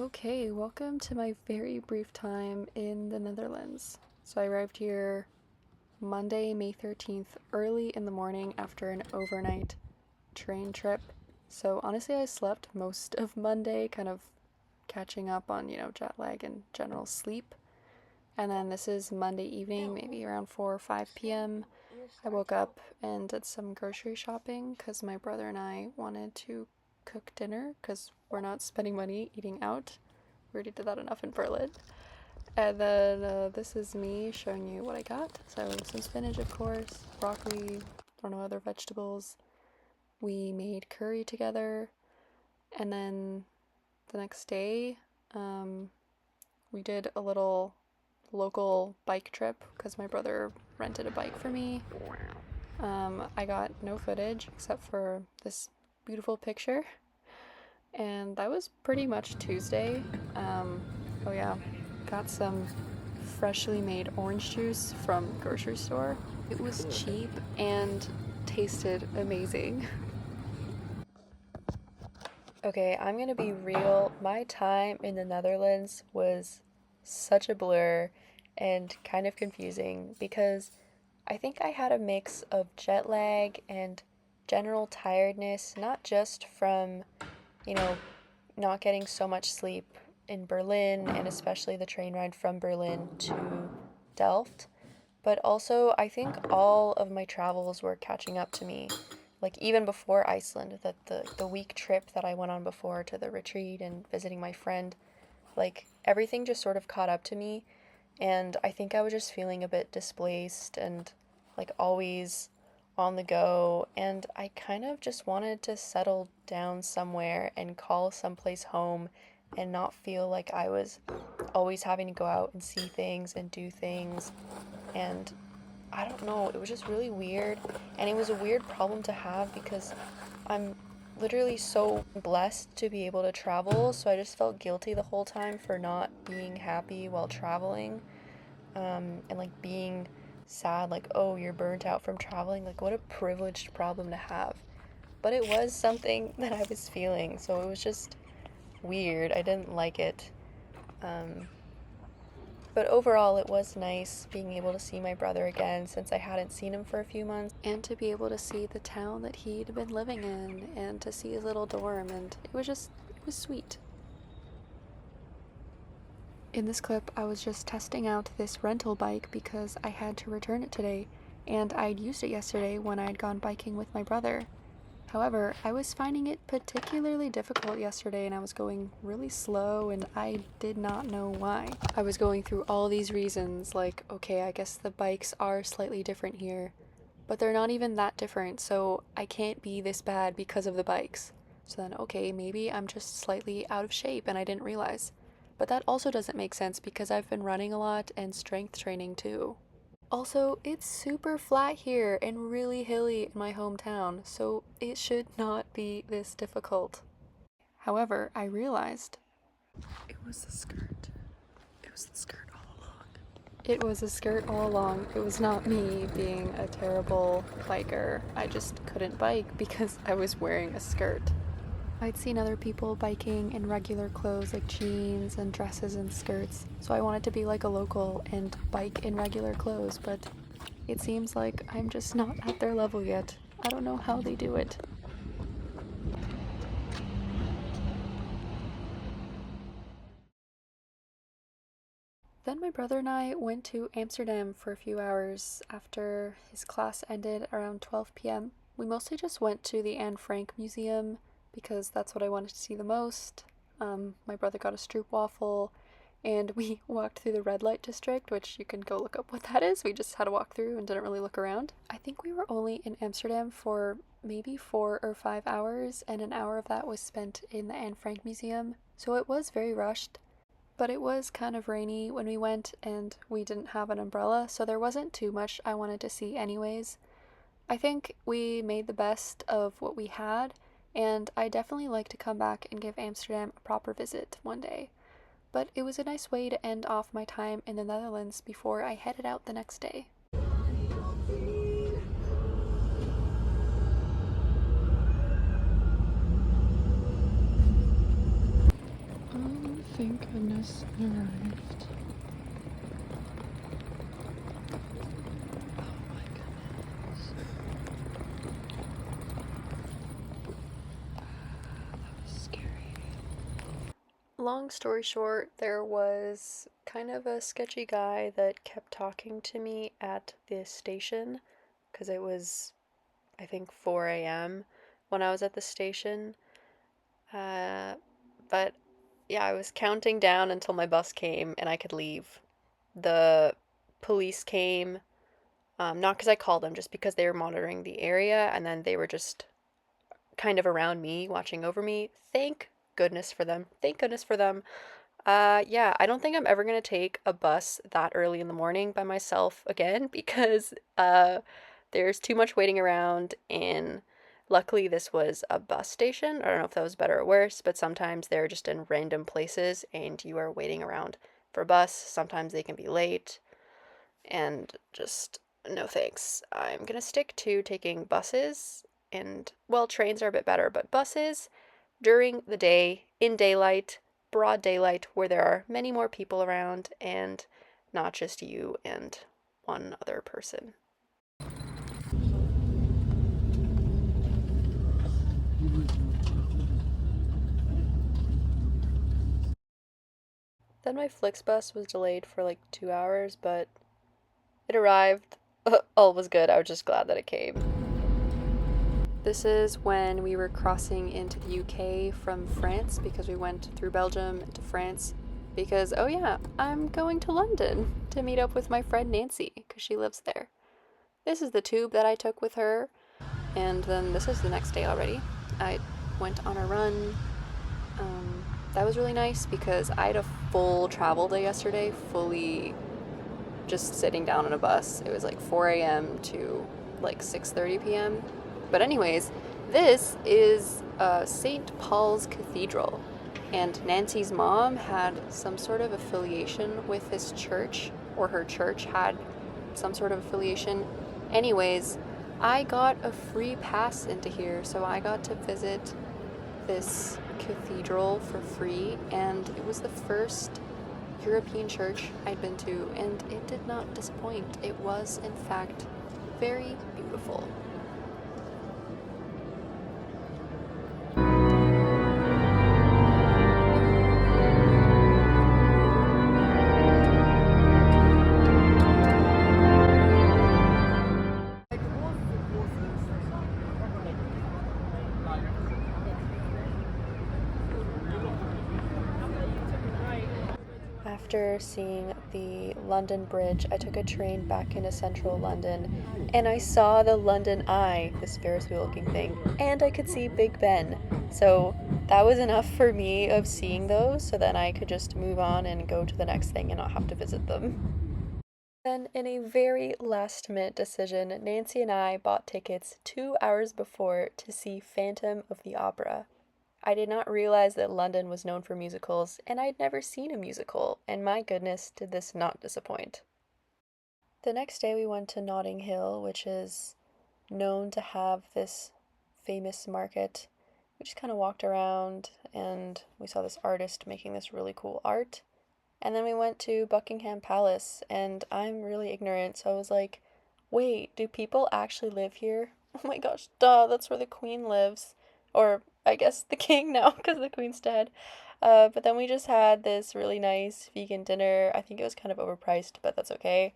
Okay, welcome to my very brief time in the Netherlands. So I arrived here Monday, May 13th, early in the morning after an overnight train trip. So honestly, I slept most of Monday, kind of catching up on, jet lag and general sleep. And then this is Monday evening, maybe around 4 or 5 p.m. I woke up and did some grocery shopping because my brother and I wanted to cook dinner because we're not spending money eating out. We already did that enough in Berlin. And then this is me showing you what I got. So some spinach, of course, broccoli, I don't know, other vegetables. We made curry together. And then the next day, we did a little local bike trip because my brother rented a bike for me. I got no footage except for this beautiful picture. And that was pretty much Tuesday. Oh yeah, got some freshly made orange juice from the grocery store. It was cheap and tasted amazing. Okay, I'm gonna be real. My time in the Netherlands was such a blur and kind of confusing because I think I had a mix of jet lag and general tiredness, not just from, you know, not getting so much sleep in Berlin and especially the train ride from Berlin to Delft, but also I think all of my travels were catching up to me. Like even before Iceland, that the week trip that I went on before to the retreat and visiting my friend, like everything just sort of caught up to me and I think I was just feeling a bit displaced and like always on the go, and I kind of just wanted to settle down somewhere and call someplace home and not feel like I was always having to go out and see things and do things. And I don't know, it was just really weird. And it was a weird problem to have because I'm literally so blessed to be able to travel. So I just felt guilty the whole time for not being happy while traveling. And like being sad, like, oh, you're burnt out from traveling. Like, what a privileged problem to have. But it was something that I was feeling. So it was just weird. I didn't like it. Um, but overall, it was nice being able to see my brother again since I hadn't seen him for a few months, and to be able to see the town that he'd been living in and to see his little dorm. And it was sweet. In this clip, I was just testing out this rental bike because I had to return it today, and I'd used it yesterday when I'd gone biking with my brother. However, I was finding it particularly difficult yesterday and I was going really slow and I did not know why. I was going through all these reasons like, okay, I guess the bikes are slightly different here, but they're not even that different, so I can't be this bad because of the bikes. So then, okay, maybe I'm just slightly out of shape and I didn't realize. But that also doesn't make sense because I've been running a lot and strength training too. Also, it's super flat here and really hilly in my hometown, so it should not be this difficult. However, I realized it was the skirt. It was the skirt all along. It was a skirt all along. It was not me being a terrible biker. I just couldn't bike because I was wearing a skirt. I'd seen other people biking in regular clothes like jeans and dresses and skirts, so I wanted to be like a local and bike in regular clothes, but it seems like I'm just not at their level yet. I don't know how they do it. Then my brother and I went to Amsterdam for a few hours after his class ended around 12 p.m. We mostly just went to the Anne Frank Museum because that's what I wanted to see the most. My brother got a stroopwafel, and we walked through the red light district, which you can go look up what that is. We just had to walk through and didn't really look around. I think we were only in Amsterdam for maybe 4 or 5 hours, and an hour of that was spent in the Anne Frank Museum, so it was very rushed. But it was kind of rainy when we went, and we didn't have an umbrella, so there wasn't too much I wanted to see anyways. I think we made the best of what we had, and I definitely like to come back and give Amsterdam a proper visit one day. But it was a nice way to end off my time in the Netherlands before I headed out the next day. Thank goodness it arrived. Oh my goodness. That was scary. Long story short, there was kind of a sketchy guy that kept talking to me at the station because it was, I think, 4 a.m. when I was at the station. But yeah, I was counting down until my bus came and I could leave. The police came, not because I called them, just because they were monitoring the area, and then they were just kind of around me, watching over me. Thank goodness for them. Thank goodness for them. Yeah, I don't think I'm ever gonna take a bus that early in the morning by myself again because there's too much waiting around, and luckily this was a bus station. I don't know if that was better or worse, but sometimes they're just in random places and you are waiting around for a bus. Sometimes they can be late, and just no thanks. I'm gonna stick to taking buses, and well, trains are a bit better, but buses during the day, in daylight, broad daylight, where there are many more people around and not just you and one other person. Then my Flixbus was delayed for like 2 hours, but it arrived. All was good. I was just glad that it came. This is when we were crossing into the UK from France because we went through Belgium into France because, oh yeah, I'm going to London to meet up with my friend Nancy because she lives there. This is the tube that I took with her, and then this is the next day already. I went on a run. That was really nice because I had a full travel day yesterday, fully just sitting down on a bus. It was like 4 a.m. to like 6:30 p.m. But anyways, this is St. Paul's Cathedral, and Nancy's mom had some sort of affiliation with this church, or her church had some sort of affiliation. Anyways, I got a free pass into here, so I got to visit this cathedral for free, and it was the first European church I'd been to, and it did not disappoint. It was, in fact, very beautiful. After seeing the London Bridge, I took a train back into central London, and I saw the London Eye, this Ferris wheel looking thing, and I could see Big Ben. So that was enough for me of seeing those, so then I could just move on and go to the next thing and not have to visit them. Then, in a very last minute decision, Nancy and I bought tickets 2 hours before to see Phantom of the Opera. I did not realize that London was known for musicals, and I'd never seen a musical, and my goodness, did this not disappoint. The next day we went to Notting Hill, which is known to have this famous market. We just kind of walked around and we saw this artist making this really cool art. And then we went to Buckingham Palace, and I'm really ignorant, so I was like, wait, do people actually live here? Oh my gosh, duh, that's where the queen lives. Or I guess the king now, because the queen's dead. But then we just had this really nice vegan dinner. I think it was kind of overpriced, but that's okay.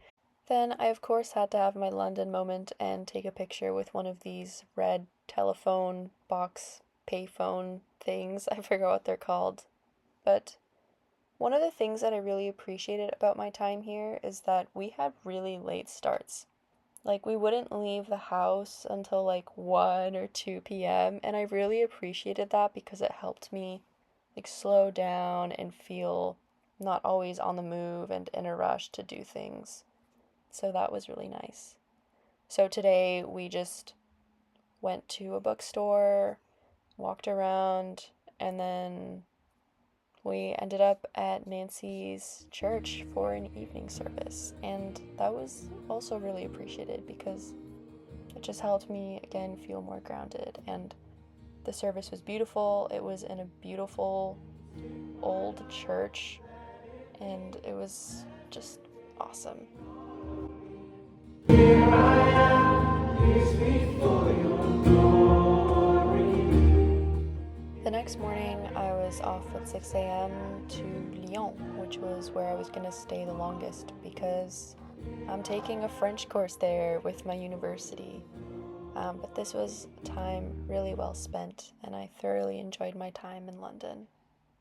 Then I, of course, had to have my London moment and take a picture with one of these red telephone box payphone things. I forgot what they're called. But one of the things that I really appreciated about my time here is that we had really late starts. Like, we wouldn't leave the house until like 1 or 2 p.m., and I really appreciated that because it helped me like slow down and feel not always on the move and in a rush to do things. So that was really nice. So today we just went to a bookstore, walked around, and then we ended up at Nancy's church for an evening service, and that was also really appreciated because it just helped me again feel more grounded. And the service was beautiful. It was in a beautiful old church, and it was just awesome. The next morning, I was off at 6 a.m. to Lyon, which was where I was going to stay the longest because I'm taking a French course there with my university. But this was time really well spent, and I thoroughly enjoyed my time in London.